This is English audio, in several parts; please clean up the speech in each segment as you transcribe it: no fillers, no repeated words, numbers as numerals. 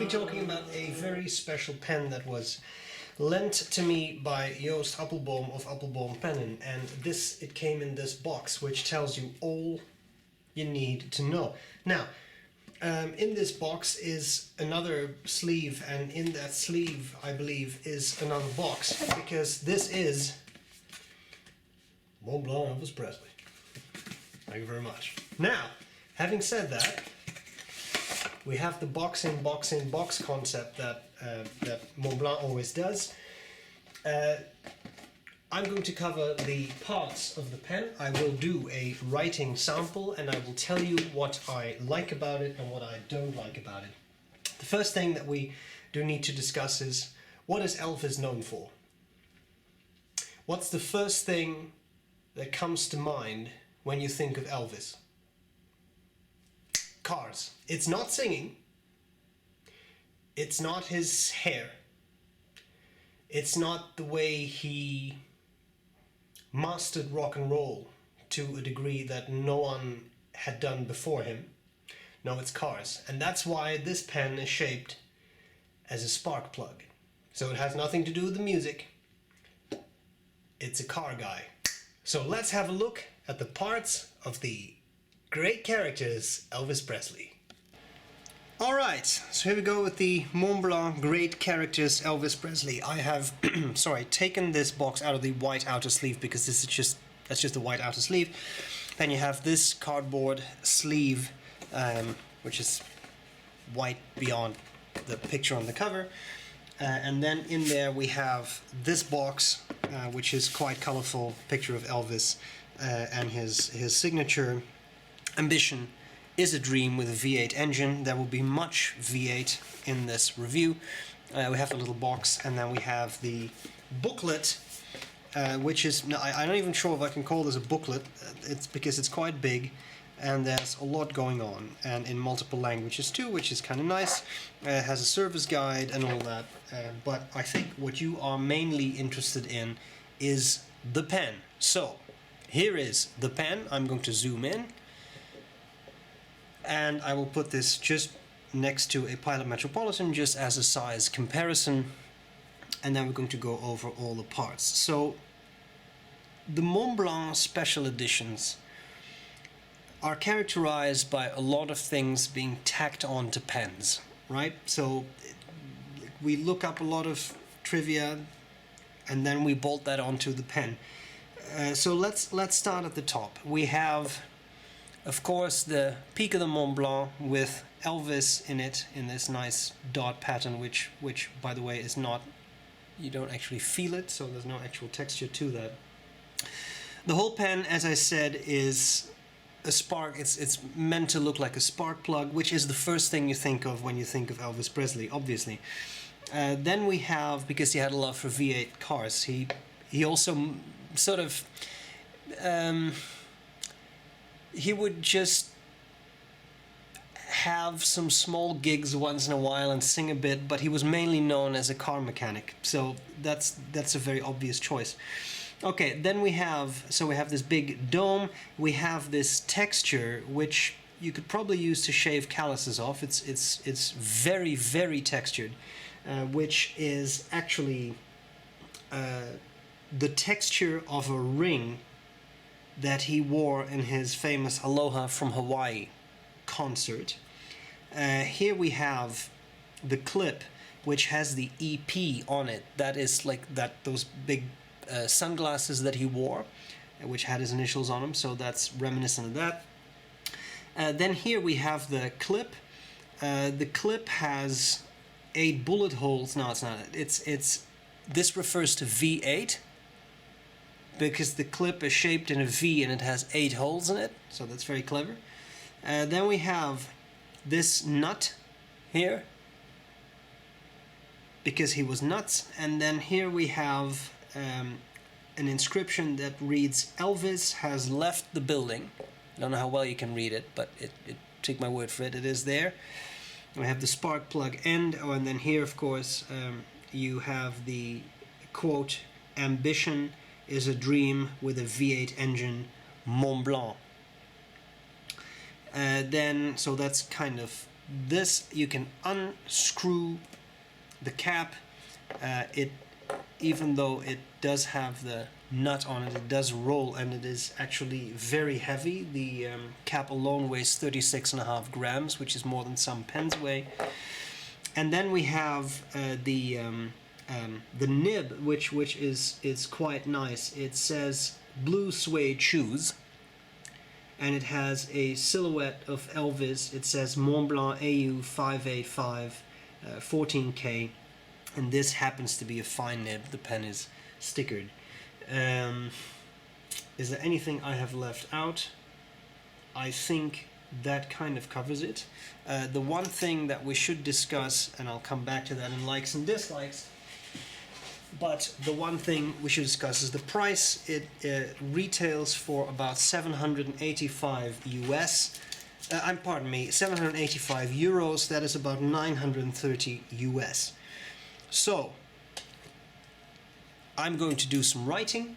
be talking about a very special pen that was lent to me by Joost Appelboom of Appelboom Pennen, and it came in this box which tells you all you need to know. Now, in this box is another sleeve, and in that sleeve, I believe, is another box, because this is Montblanc Elvis Presley. Thank you very much. Now, having said that, we have the box concept that Montblanc always does. I'm going to cover the parts of the pen. I will do a writing sample and I will tell you what I like about it and what I don't like about it. The first thing that we do need to discuss is, what is Elvis known for? What's the first thing that comes to mind when you think of Elvis? Cars. It's not singing. It's not his hair. It's not the way he mastered rock and roll to a degree that no one had done before him. No, it's cars. And that's why this pen is shaped as a spark plug. So it has nothing to do with the music. It's a car guy. So let's have a look at the parts of the great characters Elvis Presley. Alright, so here we go with the Montblanc Great Characters Elvis Presley. I have taken this box out of the white outer sleeve because that's just the white outer sleeve. Then you have this cardboard sleeve, which is white beyond the picture on the cover. And then in there we have this box, which is quite colorful, picture of Elvis and his signature. Ambition is a dream with a V8 engine. There will be much V8 in this review. We have a little box, and then we have the booklet, which is, I'm not even sure if I can call this a booklet. It's because it's quite big and there's a lot going on, and in multiple languages too, which is kind of nice. It has a service guide and all that, but I think what you are mainly interested in is the pen. So here is the pen. I'm going to zoom in, and I will put this just next to a Pilot Metropolitan just as a size comparison, and then we're going to go over all the parts. So the Montblanc special editions are characterized by a lot of things being tacked on to pens, right? So we look up a lot of trivia and then we bolt that onto the pen. So let's start at the top. We have, of course, the Peak of the Montblanc with Elvis in it, in this nice dot pattern, which by the way is not, you don't actually feel it, so there's no actual texture to that. The whole pen, as I said, is a spark. It's meant to look like a spark plug, which is the first thing you think of when you think of Elvis Presley, obviously. Then we have, because he had a love for V8 cars, he also sort of he would just have some small gigs once in a while and sing a bit, but he was mainly known as a car mechanic, so that's a very obvious choice. Okay, then we have this big dome. We have this texture which you could probably use to shave calluses off. It's very, very textured, which is actually the texture of a ring that he wore in his famous Aloha from Hawaii concert. Here we have the clip, which has the EP on it. That is like those big sunglasses that he wore, which had his initials on them, so that's reminiscent of that. Then here we have the clip. The clip has 8 bullet holes. No, it's not. This refers to V8 because the clip is shaped in a V and it has 8 holes in it, so that's very clever. Then we have this nut here because he was nuts, and then here we have an inscription that reads, "Elvis has left the building." I don't know how well you can read it, but take my word for it, it is there. We have the spark plug end, and then here, of course, you have the quote, "Ambition is a dream with a V8 engine, Montblanc." So that's kind of this, you can unscrew the cap. Even though it does have the nut on it, it does roll, and it is actually very heavy. The cap alone weighs 36.5 grams, which is more than some pens weigh. And then we have the nib, which is quite nice. It says blue suede shoes, and it has a silhouette of Elvis. It says Montblanc AU 5A5 14K, and this happens to be a fine nib. The pen is stickered. Is there anything I have left out? I think that kind of covers it. The one thing that we should discuss, and I'll come back to that in likes and dislikes, but the one thing we should discuss is the price. It retails for about 785 US. Pardon me, 785 euros. That is about 930 US. So, I'm going to do some writing.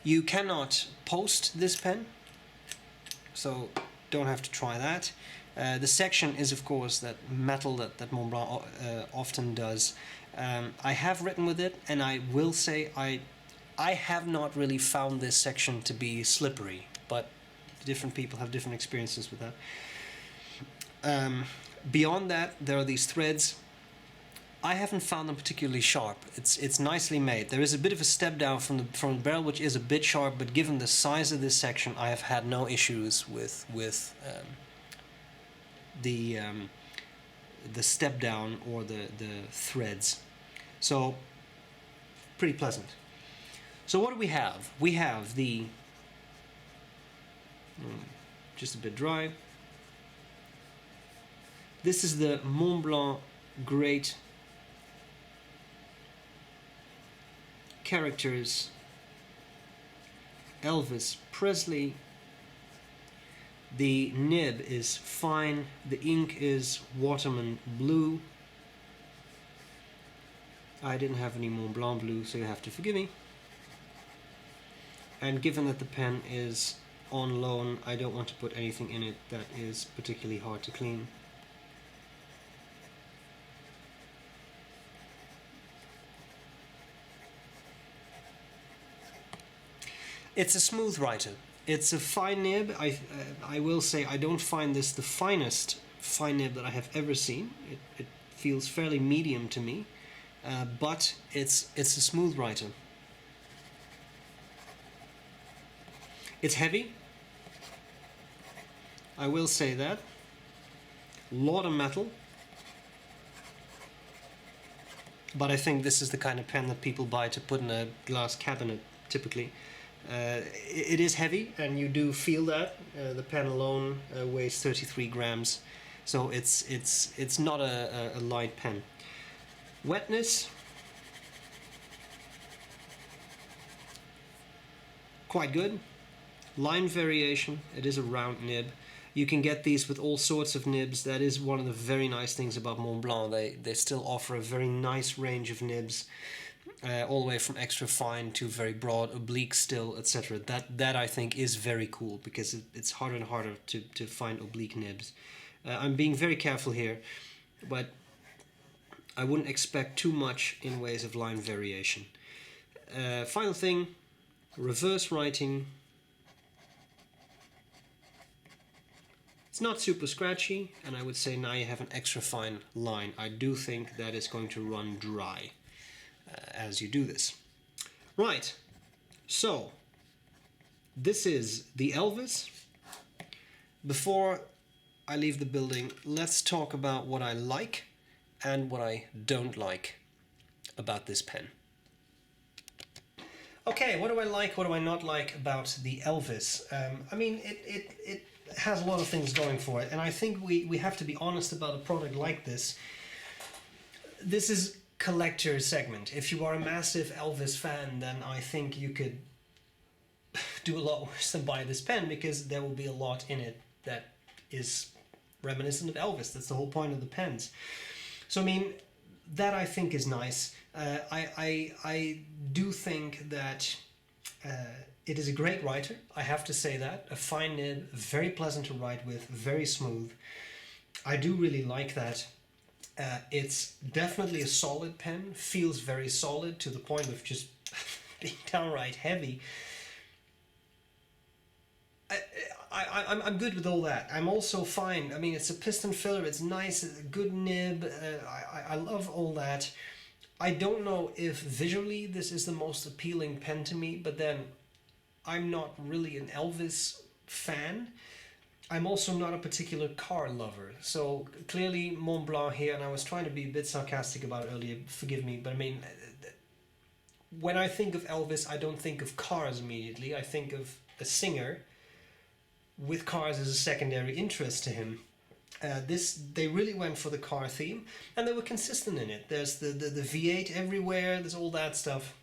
You cannot post this pen, so don't have to try that. The section is, of course, that metal that Montblanc often does. I have written with it, and I will say I have not really found this section to be slippery, but different people have different experiences with that. Beyond that, there are these threads. I haven't found them particularly sharp. It's nicely made. There is a bit of a step down from the barrel, which is a bit sharp, but given the size of this section, I have had no issues with the step down or the threads. So pretty pleasant. So what do we have? We have the just a bit dry. This is the Montblanc Great Characters Elvis Presley. The nib is fine. The ink is Waterman Blue. I didn't have any Montblanc Blue, so you have to forgive me. And given that the pen is on loan, I don't want to put anything in it that is particularly hard to clean. It's a smooth writer. It's a fine nib. I will say I don't find this the finest fine nib that I have ever seen. It feels fairly medium to me, but it's a smooth writer. It's heavy. I will say that. Lot of metal. But I think this is the kind of pen that people buy to put in a glass cabinet, typically. It is heavy, and you do feel that. The pen alone weighs 33 grams, so it's not a light pen. Wetness, quite good. Line variation, it is a round nib. You can get these with all sorts of nibs. That is one of the very nice things about Montblanc. They still offer a very nice range of nibs. All the way from extra fine to very broad, oblique still, etc. That I think is very cool, because it's harder and harder to find oblique nibs. I'm being very careful here, but I wouldn't expect too much in ways of line variation. Final thing, reverse writing. It's not super scratchy, and I would say now you have an extra fine line. I do think that is going to run dry as you do this. Right, so this is the Elvis. Before I leave the building, let's talk about what I like and what I don't like about this pen. Okay, what do I like, what do I not like about the Elvis? I mean, it has a lot of things going for it, and I think we have to be honest about a product like this. This is collector segment. If you are a massive Elvis fan, then I think you could do a lot worse than buy this pen, because there will be a lot in it that is reminiscent of Elvis. That's the whole point of the pens. So I mean, that I think is nice. I do think that It is a great writer, I have to say that. A fine nib, very pleasant to write with, very smooth. I do really like that. It's definitely a solid pen, feels very solid to the point of just being downright heavy. I'm good with all that. I'm also fine. I mean, it's a piston filler, it's nice, it's a good nib. I love all that. I don't know if visually this is the most appealing pen to me, but then I'm not really an Elvis fan. I'm also not a particular car lover. So clearly Montblanc here, and I was trying to be a bit sarcastic about it earlier, forgive me, but I mean, when I think of Elvis, I don't think of cars immediately. I think of a singer with cars as a secondary interest to him. They really went for the car theme, and they were consistent in it. There's the V8 everywhere, there's all that stuff.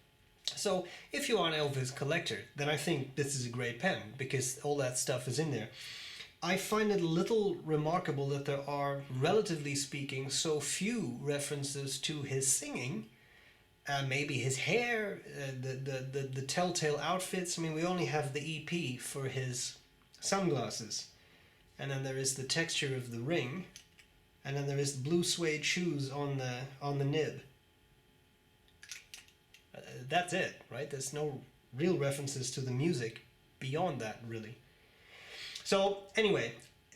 So if you are an Elvis collector, then I think this is a great pen, because all that stuff is in there. I find it a little remarkable that there are, relatively speaking, so few references to his singing. Maybe his hair, the telltale outfits. I mean, we only have the EP for his sunglasses. And then there is the texture of the ring. And then there is the blue suede shoes on the nib. That's it, right? There's no real references to the music beyond that, really. So, anyway,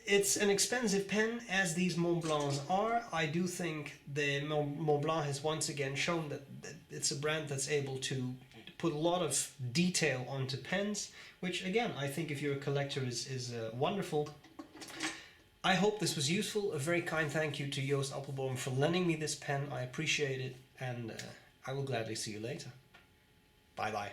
it's an expensive pen, as these Montblancs are. I do think the Montblanc has once again shown that it's a brand that's able to put a lot of detail onto pens, which again, I think if you're a collector is wonderful. I hope this was useful. A very kind thank you to Joost Appelboom for lending me this pen. I appreciate it, and I will gladly see you later. Bye bye.